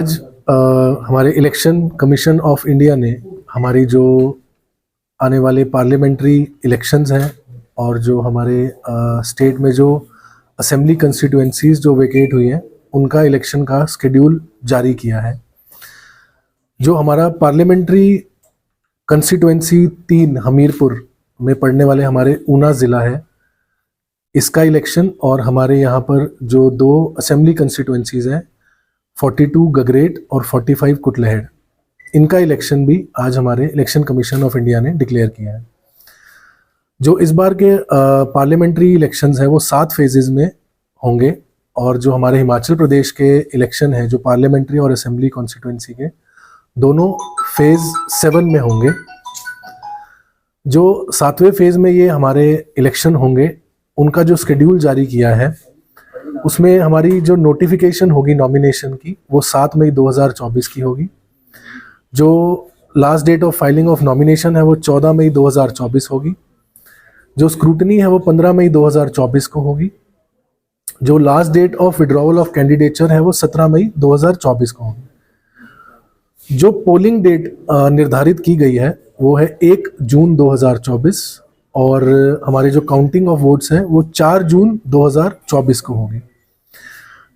आज हमारे election commission of India ने हमारी जो आने वाले पार्लियामेंट्री इलेक्शंस हैं और जो हमारे स्टेट में जो असेंबली कंस्टिट्यूएंसीज जो वेकेट हुई हैं उनका इलेक्शन का शेड्यूल जारी किया है। जो हमारा पार्लियामेंट्री कंस्टिट्यूएंसी 3 हमीरपुर में पड़ने वाले हमारे ऊना ज़िला है, इसका इलेक्शन और हमारे यहाँ पर जो 2 असेंबली कंस्टिट्यूएंसीज हैं 42 गगरेट और 45 कुटलहेड़, इनका इलेक्शन भी आज हमारे इलेक्शन कमीशन ऑफ इंडिया ने डिक्लेयर किया है। जो इस बार के पार्लियामेंट्री इलेक्शंस हैं वो 7 फेजेस में होंगे और जो हमारे हिमाचल प्रदेश के इलेक्शन हैं जो पार्लियामेंट्री और असेंबली कॉन्स्टिट्यूएंसी के दोनों फेज 7 में होंगे। जो 7वें फेज में ये हमारे इलेक्शन होंगे उनका जो शेड्यूल जारी किया है उसमें हमारी जो नोटिफिकेशन होगी नॉमिनेशन की वो 7 मई 2024 की होगी। जो last date of filing of nomination है वो 14 मई 2024 होगी। जो स्क्रूटनी है वो 15 मई 2024 को होगी। जो last date of withdrawal of candidature है वो 17 मई 2024 को होगी। जो पोलिंग डेट निर्धारित की गई है वो है 1 जून 2024 और हमारे जो काउंटिंग ऑफ वोट्स हैं वो 4 जून 2024 को होगी।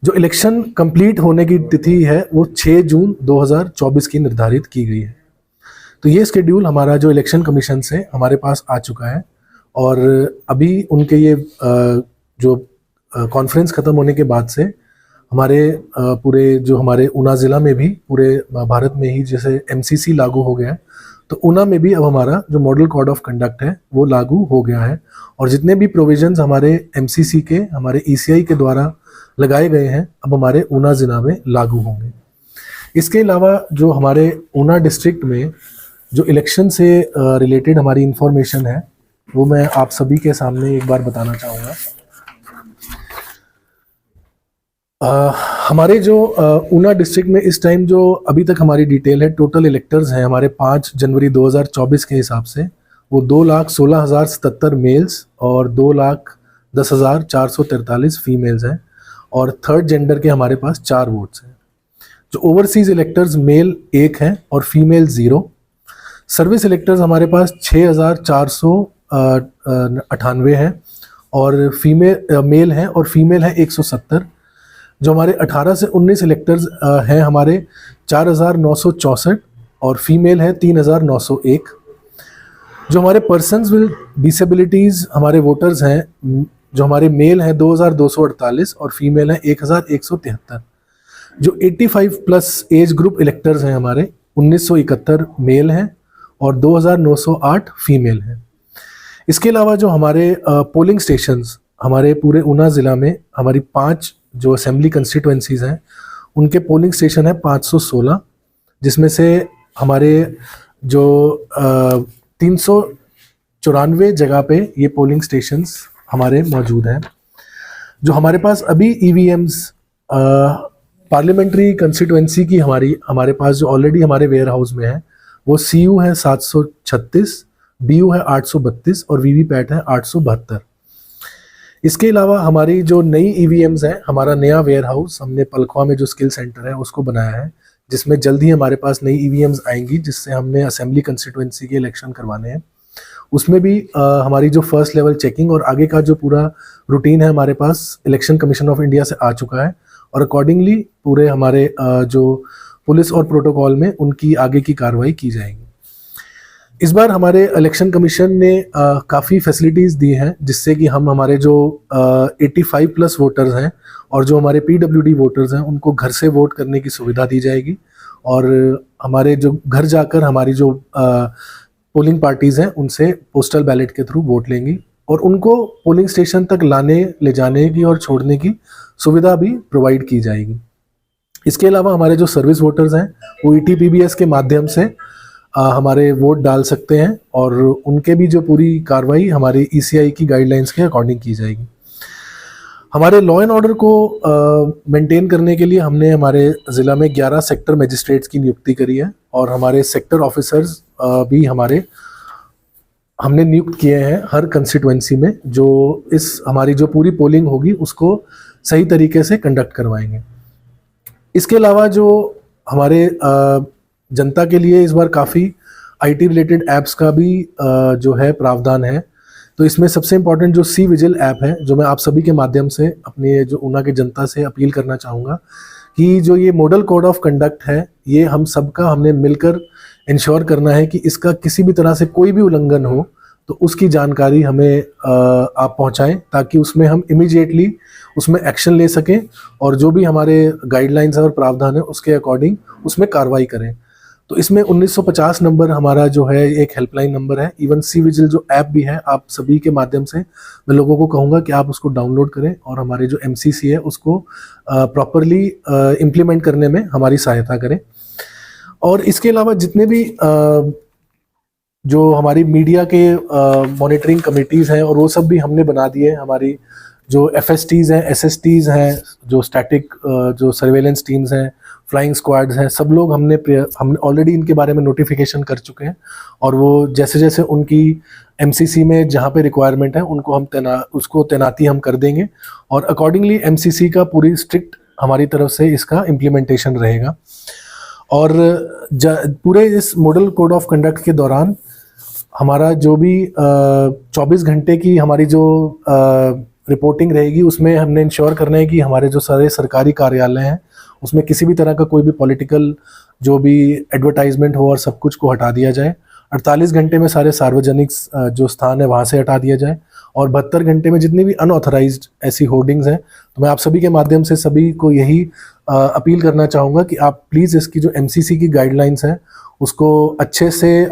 जो इलेक्शन कंप्लीट होने की तिथि है वो 6 जून 2024 की निर्धारित की गई है। तो ये शेड्यूल हमारा जो इलेक्शन कमीशन से हमारे पास आ चुका है और अभी उनके ये जो कॉन्फ्रेंस ख़त्म होने के बाद से हमारे पूरे जो हमारे ऊना ज़िला में भी पूरे भारत में ही जैसे एमसीसी लागू हो गया है, तो ऊना में भी अब हमारा जो मॉडल कोड ऑफ कंडक्ट है वो लागू हो गया है और जितने भी प्रोविजंस हमारे एमसीसी के हमारे ईसीआई के द्वारा लगाए गए हैं अब हमारे ऊना ज़िला में लागू होंगे। इसके अलावा जो हमारे ऊना डिस्ट्रिक्ट में जो इलेक्शन से रिलेटेड हमारी इंफॉर्मेशन है वो मैं आप सभी के सामने एक बार बताना चाहूँगा। हमारे जो ऊना डिस्ट्रिक्ट में इस टाइम जो अभी तक हमारी डिटेल है, टोटल इलेक्टर्स हैं हमारे 5 जनवरी 2024 के हिसाब से वो 2,16,077 मेल्स और 2,10,443 फीमेल्स हैं और थर्ड जेंडर के हमारे पास 4 वोट्स हैं। जो ओवरसीज इलेक्टर्स मेल 1 हैं और फीमेल 0। सर्विस इलेक्टर्स हमारे पास 6,498 हैं और मेल हैं और फीमेल है 170। जो हमारे 18 से 19 इलेक्टर्स हैं हमारे 4,964 और फीमेल है 3,901। जो हमारे पर्सन्स विद डिसेबिलिटीज़ हमारे वोटर्स हैं जो हमारे मेल हैं 2,248 और फीमेल हैं 1,173। जो 85 प्लस एज ग्रुप इलेक्टर्स हैं हमारे 1,971 मेल हैं और 2,908 फीमेल हैं। इसके अलावा जो हमारे पोलिंग स्टेशंस हमारे पूरे ऊना ज़िला में हमारी 5 जो असेंबली कंस्टिट्यूएंसीज हैं उनके पोलिंग स्टेशन है 516, जिसमें से हमारे जो 394 जगह पे ये पोलिंग स्टेशंस हमारे मौजूद हैं। जो हमारे पास अभी ईवीएम्स पार्लियामेंट्री कंस्टिट्यूएंसी की हमारे पास जो ऑलरेडी हमारे वेयर हाउस में है वो CU है 736, BU है 832 और वीवीपैट है 872। इसके अलावा हमारी जो नई ईवीएम्स हैं हमारा नया वेयर हाउस हमने पलखवा में जो स्किल सेंटर है उसको बनाया है, जिसमें जल्द ही हमारे पास नई ईवीएम्स आएंगी जिससे हमने असेंबली कंस्टिट्यूएंसी के इलेक्शन करवाने हैं। उसमें भी हमारी जो फर्स्ट लेवल चेकिंग और आगे का जो पूरा रूटीन है हमारे पास इलेक्शन कमीशन ऑफ इंडिया से आ चुका है और अकॉर्डिंगली पूरे हमारे जो पुलिस और प्रोटोकॉल में उनकी आगे की कार्रवाई की जाएगी। इस बार हमारे इलेक्शन कमीशन ने काफ़ी फैसिलिटीज़ दी हैं जिससे कि हम हमारे जो 85 प्लस वोटर्स हैं और जो हमारे PWD वोटर्स हैं उनको घर से वोट करने की सुविधा दी जाएगी और हमारे जो घर जाकर हमारी जो पोलिंग पार्टीज़ हैं उनसे पोस्टल बैलेट के थ्रू वोट लेंगी और उनको पोलिंग स्टेशन तक लाने ले जाने की और छोड़ने की सुविधा भी प्रोवाइड की जाएगी। इसके अलावा हमारे जो सर्विस वोटर्स हैं वो ETPBS के माध्यम से हमारे वोट डाल सकते हैं और उनके भी जो पूरी कार्रवाई हमारी ECI की गाइडलाइंस के अकॉर्डिंग की जाएगी। हमारे लॉ एंड ऑर्डर को मेंटेन करने के लिए हमने हमारे ज़िला में 11 सेक्टर मजिस्ट्रेट्स की नियुक्ति करी है और हमारे सेक्टर ऑफिसर्स भी हमने नियुक्त किए हैं हर कंस्टिट्यूएंसी में, जो इस हमारी जो पूरी पोलिंग होगी उसको सही तरीके से कंडक्ट करवाएंगे। इसके अलावा जो हमारे जनता के लिए इस बार काफ़ी आईटी रिलेटेड ऐप्स का भी जो है प्रावधान है। तो इसमें सबसे इम्पोर्टेंट जो सी विजिल ऐप है, जो मैं आप सभी के माध्यम से अपने जो ऊना की जनता से अपील करना चाहूँगा कि जो ये मॉडल कोड ऑफ कंडक्ट है, ये हम सबका हमने मिलकर इंश्योर करना है कि इसका किसी भी तरह से कोई भी उल्लंघन हो तो उसकी जानकारी हमें आप पहुंचाएं, ताकि उसमें हम इमीडिएटली उसमें एक्शन ले सकें और जो भी हमारे गाइडलाइंस है और प्रावधान है उसके अकॉर्डिंग उसमें कार्रवाई करें। तो इसमें 1950 नंबर हमारा जो है एक हेल्पलाइन नंबर है। इवन सी विजिल जो ऐप भी है, आप सभी के माध्यम से मैं लोगों को कहूँगा कि आप उसको डाउनलोड करें और हमारे जो MCC है उसको प्रॉपरली इम्प्लीमेंट करने में हमारी सहायता करें। और इसके अलावा जितने भी जो हमारी मीडिया के मॉनिटरिंग कमिटीज़ हैं, और वो सब भी हमने बना दिए। हमारी जो FSTs हैं, SSTs हैं, जो स्टैटिक जो सर्वेलेंस टीम्स हैं, फ्लाइंग स्क्वाड्स हैं, सब लोग हमने ऑलरेडी इनके बारे में नोटिफिकेशन कर चुके हैं। और वो जैसे जैसे उनकी MCC में जहाँ पे रिक्वायरमेंट है उनको हम उसको तैनाती हम कर देंगे, और अकॉर्डिंगली MCC का पूरी स्ट्रिक्ट हमारी तरफ से इसका इम्प्लीमेंटेशन रहेगा। और पूरे इस मॉडल कोड ऑफ कंडक्ट के दौरान हमारा जो भी 24 घंटे की हमारी जो रिपोर्टिंग रहेगी, उसमें हमने इंश्योर करना है कि हमारे जो सारे सरकारी कार्यालय हैं उसमें किसी भी तरह का कोई भी पॉलिटिकल जो भी एडवर्टाइजमेंट हो और सब कुछ को हटा दिया जाए। 48 घंटे में सारे सार्वजनिक जो स्थान है वहाँ से हटा दिया जाए, और 72 घंटे में जितनी भी अनऑथराइज्ड ऐसी होर्डिंग्स हैं, तो मैं आप सभी के माध्यम से सभी को यही अपील करना चाहूँगा कि आप प्लीज़ इसकी जो MCC की गाइडलाइंस हैं उसको अच्छे से